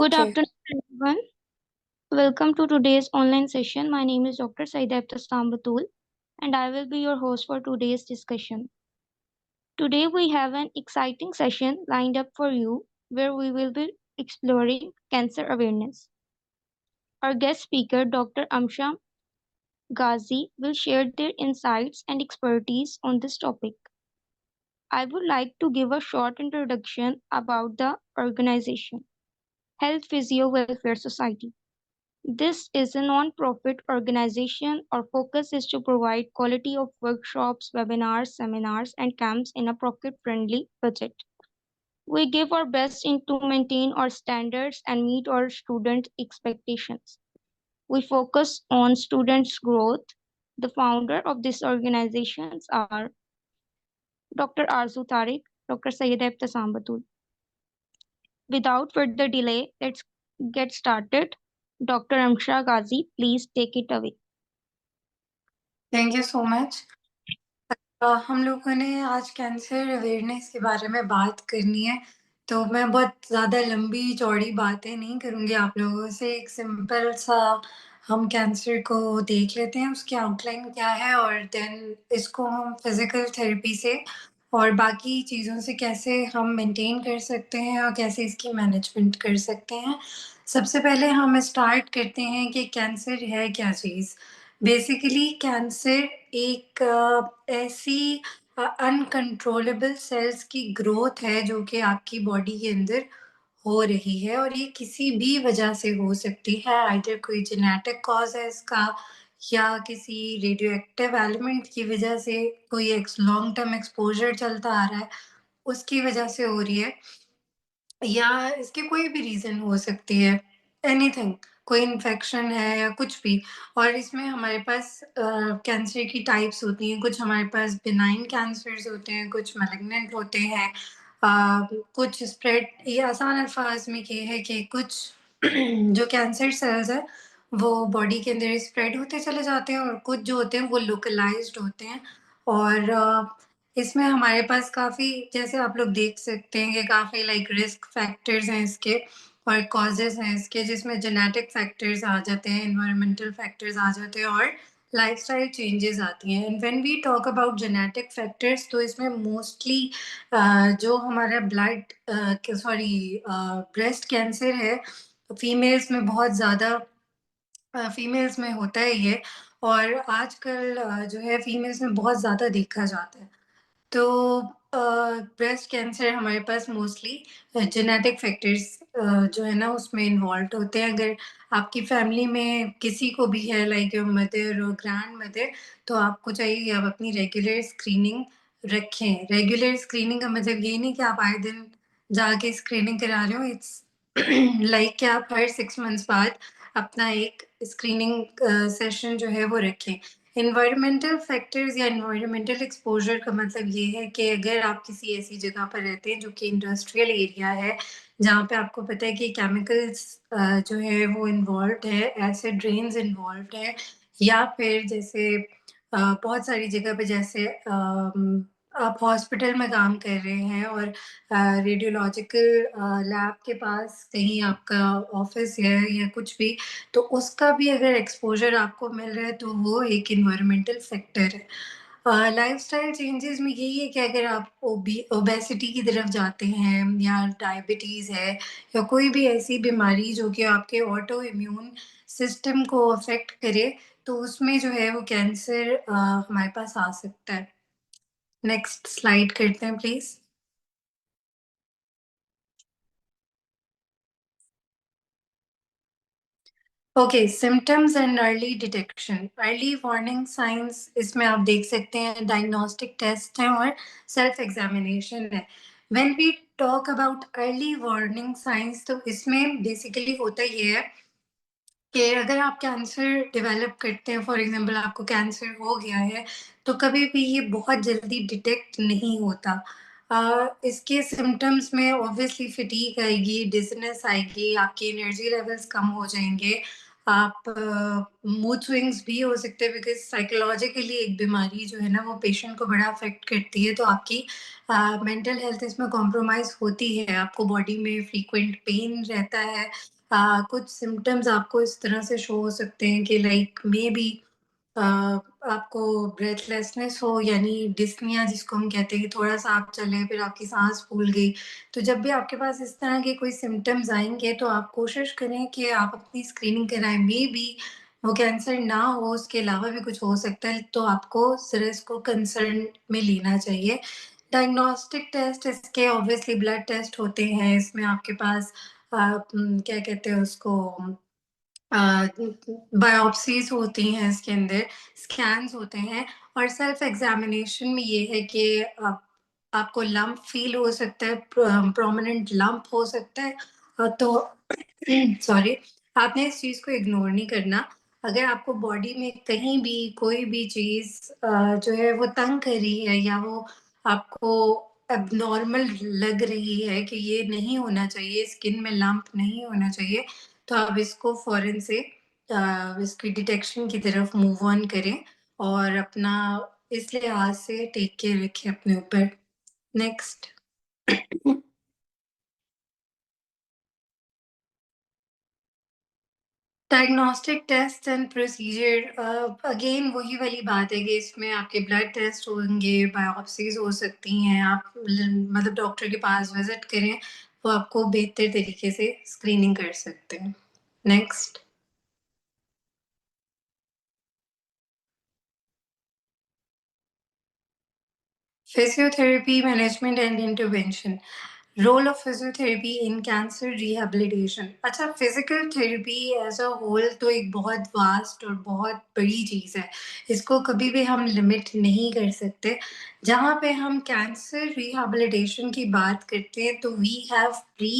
Good Okay. afternoon, everyone. Welcome to today's online session. My name is Dr. Saida Sambatul, and I will be your host for today's discussion. Today, we have an exciting session lined up for you where we will be exploring cancer awareness. Our guest speaker, Dr. Amsha Ghazi, will share their insights and expertise on this topic. I would like to give a short introduction about the organization, Health Physio Welfare Society. This is a non-profit organization. Our focus is to provide quality of workshops, webinars, seminars, and camps in a pocket-friendly budget. We give our best to maintain our standards and meet our student expectations. We focus on students' growth. The founder of these organizations are Dr. Arzu Tariq, Dr. Sayyida Ibtisam Batul. Without further delay, let's get started. Dr. Amsha Ghazi, please take it away. Thank you so much. हम लोगों ने आज cancer awareness के बारे में बात करनी है, तो मैं बहुत ज़्यादा लंबी चौड़ी बातें नहीं करूँगी आप लोगों से। एक सिंपल सा हम कैंसर को देख लेते हैं, उसकी आउटलाइन क्या है, और देन इसको हम फिज़िकल थेरेपी से और बाकी चीज़ों से कैसे हम मेंटेन कर सकते हैं और कैसे इसकी मैनेजमेंट कर सकते हैं। सबसे पहले हम स्टार्ट करते हैं कि कैंसर है क्या चीज़। बेसिकली कैंसर एक ऐसी अनकंट्रोलेबल सेल्स की ग्रोथ है जो कि आपकी बॉडी के अंदर हो रही है, और ये किसी भी वजह से हो सकती है। आइदर कोई जेनेटिक कॉज है इसका, या किसी रेडियो एक्टिव एलिमेंट की वजह से कोई लॉन्ग टर्म एक्सपोजर चलता आ रहा है उसकी वजह से हो रही है, या इसके कोई भी रीज़न हो सकती है, एनीथिंग, कोई इन्फेक्शन है या कुछ भी। और इसमें हमारे पास कैंसर की टाइप्स होती हैं, कुछ हमारे पास बिनाइन कैंसर्स होते हैं, कुछ मैलिग्नेंट होते हैं, कुछ स्प्रेड, ये आसान अल्फाज में ये है कि कुछ जो कैंसर सेल्स हैं, वो बॉडी के अंदर स्प्रेड होते चले जाते हैं, और कुछ जो होते हैं वो लोकलाइज़्ड होते हैं। और इसमें हमारे पास काफ़ी, जैसे आप लोग देख सकते हैं कि काफ़ी रिस्क फैक्टर्स हैं इसके और कॉजेज़ हैं इसके, जिसमें जेनेटिक फैक्टर्स आ जाते हैं, एनवायरमेंटल फैक्टर्स आ जाते हैं और लाइफ़स्टाइल चेंजेस आती हैं। And when we talk about genetic factors, तो इसमें मोस्टली जो हमारा ब्रेस्ट कैंसर है, फीमेल्स में बहुत ज़्यादा फीमेल्स में होता है ये, और आजकल जो है फीमेल्स में बहुत ज़्यादा देखा जाता है। तो ब्रेस्ट कैंसर हमारे पास मोस्टली जेनेटिक फैक्टर्स जो है ना उसमें इन्वॉल्व होते हैं। अगर आपकी फैमिली में किसी को भी है, लाइक योर मदर और ग्रैंड मदर, तो आपको चाहिए कि आप अपनी रेगुलर स्क्रीनिंग रखें। रेगुलर स्क्रीनिंग का मतलब ये नहीं कि आप आए दिन जाके स्क्रीनिंग करा रहे हो। इट्स लाइक कि आप हर 6 मंथ्स बाद अपना एक स्क्रीनिंग सेशन जो है वो रखें। एनवायरमेंटल फैक्टर्स या एनवायरमेंटल एक्सपोज़र का मतलब ये है कि अगर आप किसी ऐसी जगह पर रहते हैं जो कि इंडस्ट्रियल एरिया है, जहाँ पे आपको पता है कि केमिकल्स जो है वो इन्वॉल्व्ड है, एसिड रेन्स इन्वॉल्व्ड है, या फिर जैसे बहुत सारी जगह पे, जैसे आप हॉस्पिटल में काम कर रहे हैं और रेडियोलॉजिकल लैब के पास कहीं आपका ऑफ़िस है या कुछ भी, तो उसका भी अगर एक्सपोज़र आपको मिल रहा है, तो वो एक एनवायरमेंटल फैक्टर है। लाइफ़स्टाइल चेंजेज़ में यही है कि अगर आप ओबेसिटी की तरफ जाते हैं, या डायबिटीज़ है, या कोई भी ऐसी बीमारी जो कि आपके ऑटो इम्यून सिस्टम को अफ़ेक्ट करे, तो उसमें जो है वो कैंसर हमारे पास आ सकता है। नेक्स्ट स्लाइड करते हैं please. Okay, symptoms and early detection, early warning signs, इसमें आप देख सकते हैं डायग्नोस्टिक टेस्ट हैं और सेल्फ एग्जामिनेशन है। When we talk about early warning signs, तो इसमें बेसिकली होता ये है कि अगर आप कैंसर डेवलप करते हैं, फॉर एग्जांपल आपको कैंसर हो गया है, तो कभी भी ये बहुत जल्दी डिटेक्ट नहीं होता। इसके सिम्पटम्स में ऑब्वियसली फटीग आएगी, डिज़नेस आएगी, आपकी एनर्जी लेवल्स कम हो जाएँगे, आप मूड स्विंग्स भी हो सकते हैं, बिकॉज़ साइकोलॉजिकली एक बीमारी जो है ना वो पेशेंट को बड़ा अफ़ेक्ट करती है, तो आपकी मेंटल हेल्थ इसमें कॉम्प्रोमाइज़ होती है। आपको बॉडी में फ्रीक्वेंट पेन रहता है। कुछ सिम्पटम्स आपको इस तरह से शो हो सकते हैं कि लाइक मेबी अ, आपको ब्रेथलेसनेस हो, यानी डिस्निया जिसको हम कहते हैं कि थोड़ा-सा आप चले फिर आपकी साँस फूल गई। तो जब भी आपके पास इस तरह के कोई सिम्पटम्स आएँगे तो आप कोशिश करें कि आप अपनी स्क्रीनिंग कराएँ। मेबी वो कैंसर ना हो, उसके अलावा भी कुछ हो सकता है, तो आपको ज़रा इसको कंसर्न में लेना चाहिए। डायग्नोस्टिक टेस्ट इसके ऑब्वियसली ब्लड टेस्ट होते हैं। इसमें आपके पास क्या कहते हैं उसको, बायोप्सीज़ होती हैं इसके अंदर, स्कैन्स होते हैं, और सेल्फ एग्ज़ामिनेशन में ये है कि आपको लम्प फ़ील हो सकता है, प्रोमिनेंट लम्प हो सकता है। तो सॉरी, आपने इस चीज़ को इग्नोर नहीं करना। अगर आपको बॉडी में कहीं भी कोई भी चीज़ जो है वो तंग कर रही है, या वो आपको एब्नॉर्मल लग रही है कि ये नहीं होना चाहिए, स्किन में लम्प नहीं होना चाहिए, तो आप इसको फ़ौरन से इसकी डिटेक्शन की तरफ मूव ऑन करें, और अपना इस लिहाज से टेक केयर रखें अपने ऊपर। Next. Diagnostic test and procedure, again वही वाली बात है कि इसमें आपके ब्लड टेस्ट होंगे, बायोप्सीज़ हो सकती हैं, आप मतलब डॉक्टर के पास विज़िट करें, वो आपको बेहतर तरीके से स्क्रीनिंग कर सकते हैं। Next. Physiotherapy management and intervention. Role of physiotherapy in cancer rehabilitation. अच्छा, physical therapy as a whole तो एक बहुत वास्ट और बहुत बड़ी चीज़ है। इसको कभी भी हम लिमिट नहीं कर सकते। जहाँ पे हम कैंसर रिहैबिलिटेशन की बात करते हैं तो we have pre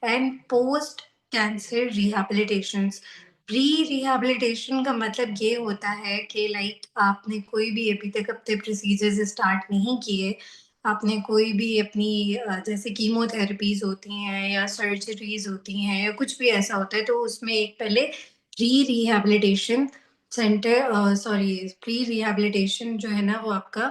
and post cancer rehabilitations. Pre rehabilitation का मतलब ये होता है कि लाइक आपने कोई भी अभी तक अपने प्रोसीजर्स स्टार्ट नहीं किए, आपने कोई भी अपनी जैसे कीमोथेरेपीज़ होती हैं या सर्जरीज़ होती हैं या कुछ भी ऐसा होता है, तो उसमें एक पहले pre rehabilitation sorry, pre rehabilitation जो है ना वो आपका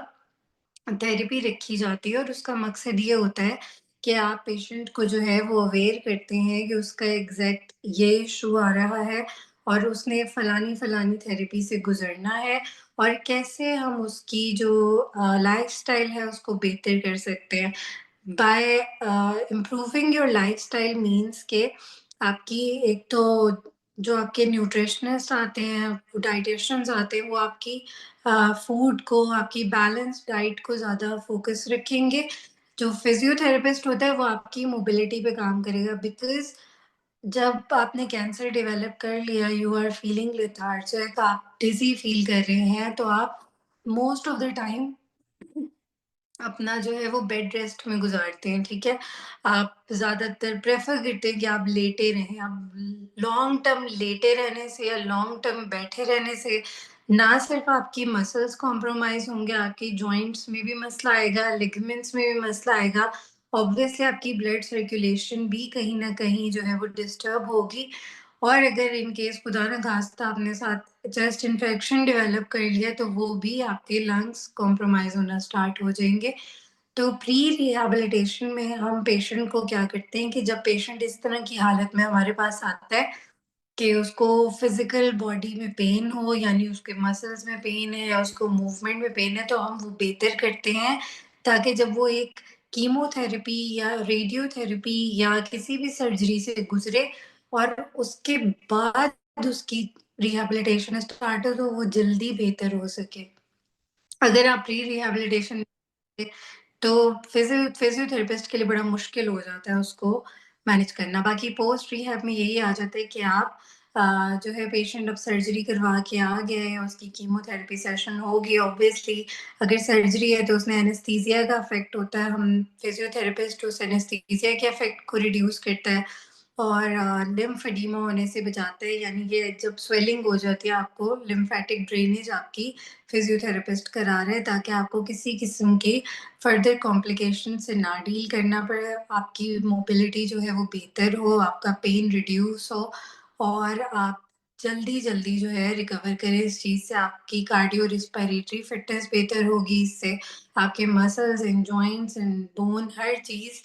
थेरेपी रखी जाती है, और उसका मकसद ये होता है कि आप पेशेंट को जो है वो अवेयर करते हैं कि उसका एग्ज़ैक्ट ये इश्यू आ रहा है, और उसने फलानी-फलानी थेरेपी से गुज़रना है, और कैसे हम उसकी जो लाइफ़स्टाइल है उसको बेहतर कर सकते हैं। Bye improving your lifestyle means के आपकी एक तो जो आपके न्यूट्रिशनिस्ट आते हैं, डायटीशियंस आते हैं, वो आपकी फूड को, आपकी बैलेंस्ड डाइट को ज़्यादा फ़ोकस रखेंगे। जो फिज़ियोथेरेपिस्ट होता है वो आपकी मोबिलिटी पे काम करेगा, बिकॉज़ जब आपने कैंसर डेवलप कर लिया, यू आर फीलिंग लेथार्जिक, आप डिज़ी फ़ील कर रहे हैं, तो आप मोस्ट ऑफ द टाइम अपना जो है वो बेड रेस्ट में गुज़ारते हैं, ठीक है? आप ज़्यादातर प्रेफ़र करते हैं कि आप लेटे रहें। अब लॉन्ग टर्म लेटे रहने से या लॉन्ग टर्म बैठे रहने से ना सिर्फ़ आपकी मसल्स कॉम्प्रोमाइज़ होंगे, आपकी जॉइंट्स में भी मसला आएगा, लिगामेंट्स में भी मसला आएगा। ऑब्वियसली आपकी ब्लड सर्कुलेशन भी कहीं न कहीं जो है वो डिस्टर्ब होगी, और अगर इन केस खुदा ना ख़ास्ता आपने साथ चेस्ट इन्फेक्शन डेवलप कर लिया, तो वो भी आपके लंग्स कॉम्प्रोमाइज़ होना स्टार्ट हो जाएँगे। तो प्री रिहैबिलिटेशन में हम पेशेंट को क्या करते हैं कि जब पेशेंट इस तरह की हालत में हमारे पास आता है कि उसको फिज़िकल बॉडी में पेन हो, यानी उसके मसल्स में पेन है या उसको मूवमेंट में पेन है, तो हम वो बेहतर करते हैं ताकि जब वो एक कीमोथेरेपी या रेडियोथेरेपी या किसी भी सर्जरी से गुज़रे और उसके बाद उसकी रिहैबिलिटेशन स्टार्ट हो, तो वो जल्दी बेहतर हो सके। अगर आप प्री रिहैबिलिटेशन तो फिज़ियोथेरेपिस्ट के लिए बड़ा मुश्किल हो जाता है उसको मैनेज करना। बाकी पोस्ट रिहैब में यही आ जाता है कि आप जो है पेशेंट अब सर्जरी करवा के आ गया है, उसकी कीमोथेरेपी सेशन होगी, ऑब्वियसली अगर सर्जरी है तो उसमें एनेस्थीसिया का इफ़ेक्ट होता है। हम फिज़ियोथेरेपिस्ट उस एनेस्थीसिया के इफ़ेक्ट को रिड्यूस करता है और लिम्फ एडीमा होने से बचाता है, यानी कि जब स्वेलिंग हो जाती है आपको लिम्फैटिक ड्रेनेज आपकी फिज़ियोथेरेपिस्ट करा रहे हैं ताकि आपको किसी किस्म की फर्दर कॉम्प्लिकेशन से ना डील करना पड़े, आपकी मोबिलिटी जो है वो बेहतर हो, आपका पेन रिड्यूस हो, और आप जल्दी जल्दी जो है रिकवर करें इस चीज़ से। आपकी कार्डियो रिस्पिरेटरी फिटनेस बेहतर होगी इससे। आपके muscles and joints and bone हर चीज़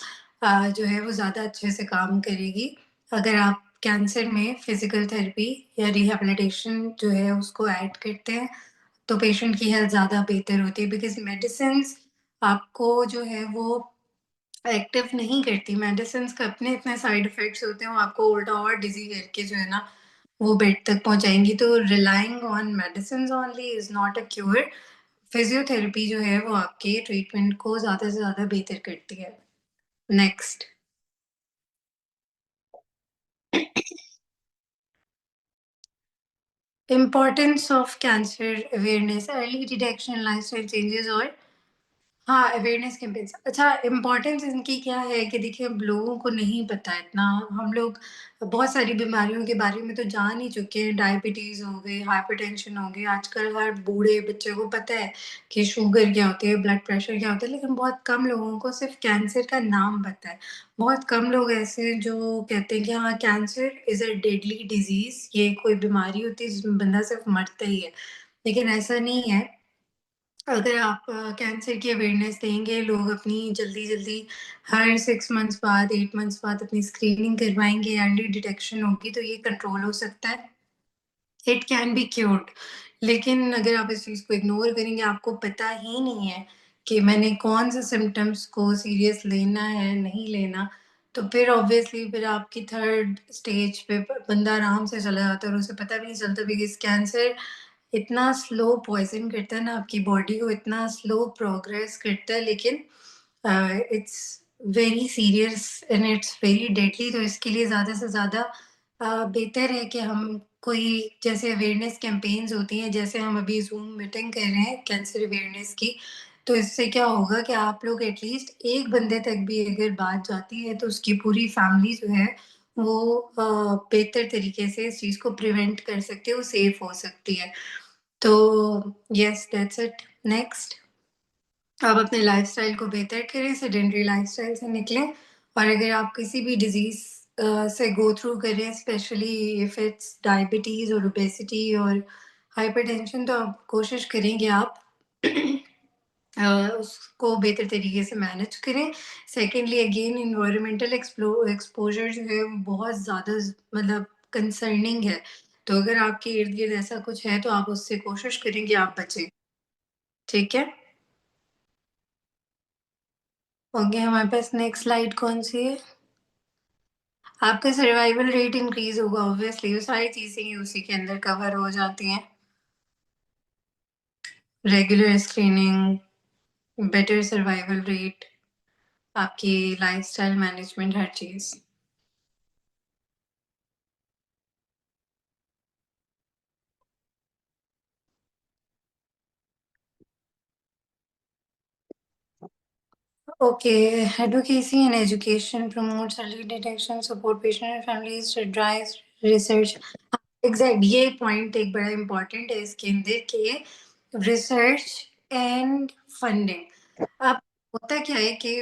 जो है वो ज़्यादा अच्छे से काम करेगी। अगर आप कैंसर में फिजिकल थेरेपी या रिहैबिलिटेशन जो है उसको ऐड करते हैं तो पेशेंट की हेल्थ ज़्यादा बेहतर होती है, बिकॉज़ मेडिसिन्स आपको जो है वो एक्टिव नहीं करती। मेडिसिन्स के अपने इतने साइड इफ़ेक्ट्स होते हैं, वो आपको उल्टा और डिज़ी करके जो है ना वो बेड तक पहुँचाएँगी। तो relying on medicines only is not a cure. Physiotherapy जो है वो आपके ट्रीटमेंट को ज़्यादा से ज़्यादा बेहतर करती है। Next, importance of cancer awareness, early detection, lifestyle changes और हाँ, अवेयरनेस कैंपेन्स। अच्छा, इम्पोर्टेंस इनकी क्या है कि देखिए अब लोगों को नहीं पता है इतना। हम लोग बहुत सारी बीमारियों के बारे में तो जान ही चुके हैं, डायबिटीज़ हो गई, हाइपरटेंशन हो गई, आजकल हर बूढ़े बच्चे को पता है कि शुगर क्या होती है, ब्लड प्रेशर क्या होता है, लेकिन बहुत कम लोगों को सिर्फ़ कैंसर का नाम पता है। बहुत कम लोग ऐसे हैं जो कहते हैं कि हाँ, cancer is a deadly disease, ये कोई बीमारी होती है जिसमें बंदा सिर्फ़ मरता ही है। लेकिन ऐसा नहीं है। अगर आप कैंसर की अवेयरनेस देंगे, लोग अपनी जल्दी-जल्दी हर 6 मंथ्स बाद, 8 मंथ्स बाद अपनी स्क्रीनिंग करवाएँगे, अर्ली डिटेक्शन होगी तो ये कंट्रोल हो सकता है। It can be cured. लेकिन अगर आप इस चीज़ को इग्नोर करेंगे, आपको पता ही नहीं है कि मैंने कौन-से सिम्पटम्स को सीरियस लेना है, नहीं लेना, तो फिर ऑब्वियसली फिर आपकी थर्ड स्टेज पे बंदा आराम से चला जाता है और उसे पता भी नहीं चलता, बिकॉज़ कैंसर इतना स्लो पॉइज़न करता है ना आपकी बॉडी को, इतना स्लो प्रोग्रेस करता है, लेकिन it's very serious and it's very deadly. तो इसके लिए ज़्यादा से ज़्यादा बेहतर है कि हम कोई जैसे अवेयरनेस कैंपेन्स होती हैं, जैसे हम अभी ज़ूम मीटिंग कर रहे हैं कैंसर अवेयरनेस की, तो इससे क्या होगा कि आप लोग एटलीस्ट एक बंदे तक भी अगर बात जाती है, तो उसकी पूरी फैमिली जो है वो बेहतर तरीके से इस चीज़ को प्रिवेंट कर सकती है, वो सेफ हो सकती है। तो येस, दैट्स इट। नेक्स्ट, आप अपने लाइफ़स्टाइल को बेहतर करें, सेडेंटरी लाइफ़स्टाइल से निकलें, और अगर आप किसी भी डिज़ीज़ से गो थ्रू कर रहे हैं, स्पेशली इफ इट्स डायबिटीज़ और ओबेसिटी और हाइपरटेंशन, तो आप कोशिश करें कि आप उसको बेहतर तरीके से मैनेज करें। सेकेंडली अगेन एनवायरमेंटल एक्सपोज़र जो है वो बहुत ज़्यादा मतलब कंसर्निंग है। तो अगर आपके इर्द-गिर्द ऐसा कुछ है तो आप उससे कोशिश करें कि आप बचें। ठीक है? ओके, हमारे पास नेक्स्ट स्लाइड कौन-सी है? आपका सर्वाइवल रेट इंक्रीज़ होगा ऑब्वियसली, वो सारी चीज़ें ही उसी के अंदर कवर हो जाती हैं। Regular screening, better survival rate, आपकी लाइफ़स्टाइल मैनेजमेंट, हर चीज़। Okay, advocacy and education promotes early detection, support patient and families, drives research. Exact, ये पॉइंट एक बड़ा इम्पोर्टेंट है इसके अंदर कि रिसर्च एंड फंडिंग। अब होता क्या है कि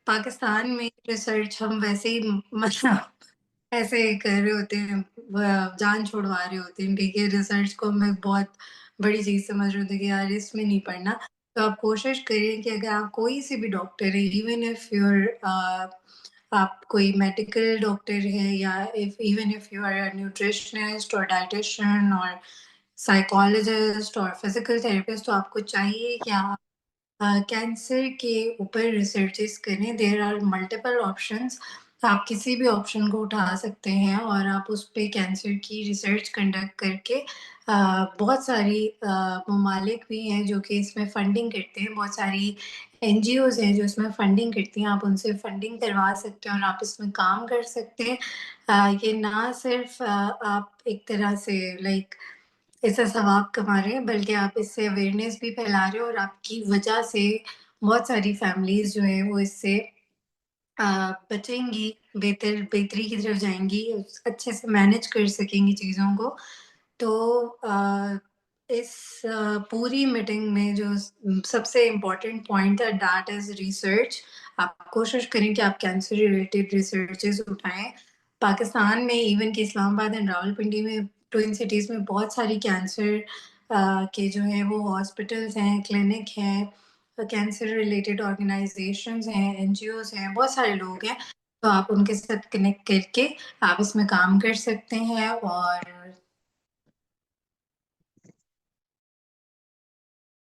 पाकिस्तान में रिसर्च हम वैसे ही मतलब ऐसे कर रहे होते हैं, जान छुड़वा रहे होते हैं, ठीक है? रिसर्च को हम एक बहुत बड़ी चीज़ समझ रहे होते हैं कि यार इसमें नहीं पढ़ना। तो आप कोशिश करिए कि अगर आप कोई से भी डॉक्टर है, इवन इफ यूर आप कोई मेडिकल डॉक्टर है, या if even if you are a nutritionist और डायटीशियन और साइकोलॉजिस्ट और फिजिकल थेरेपिस्ट, तो आपको चाहिए कि आप कैंसर के ऊपर रिसर्चेस करें। There are multiple options. आप किसी भी ऑप्शन को उठा सकते हैं और आप उस पे कैंसर की रिसर्च कंडक्ट करके बहुत सारी ममालिक भी हैं जो कि इसमें फंडिंग करते हैं, बहुत सारी एनजीओज़ हैं जो इसमें फंडिंग करती हैं, आप उनसे फंडिंग करवा सकते हैं और आप इसमें काम कर सकते हैं। ये ना सिर्फ आप एक तरह से लाइक इससे सवाब कमा रहे हैं, बल्कि आप इससे अवेयरनेस भी फैला रहे हो और आपकी वजह से बहुत सारी फैमिलीज़ जो हैं वो इससे अ, बचेंगी, बेहतरी की तरफ जाएँगी, अच्छे से मैनेज कर सकेंगी चीज़ों को। तो इस पूरी मीटिंग में जो सबसे इम्पोर्टेंट पॉइंट था, दैट इज़ रिसर्च। आप कोशिश करें कि आप कैंसर रिलेटेड रिसर्चेज़ उठाएँ। पाकिस्तान में इवन कि इस्लामाबाद एंड रावलपिंडी में ट्विन सिटीज़ में बहुत सारी कैंसर के जो है वो हॉस्पिटल्स हैं, क्लिनिक हैं, कैंसर रिलेटेड ऑर्गेनाइज़ेशंस हैं, एनजीओज़ हैं, बहुत सारे लोग हैं। तो आप उनके साथ कनेक्ट करके आप इसमें काम कर सकते हैं और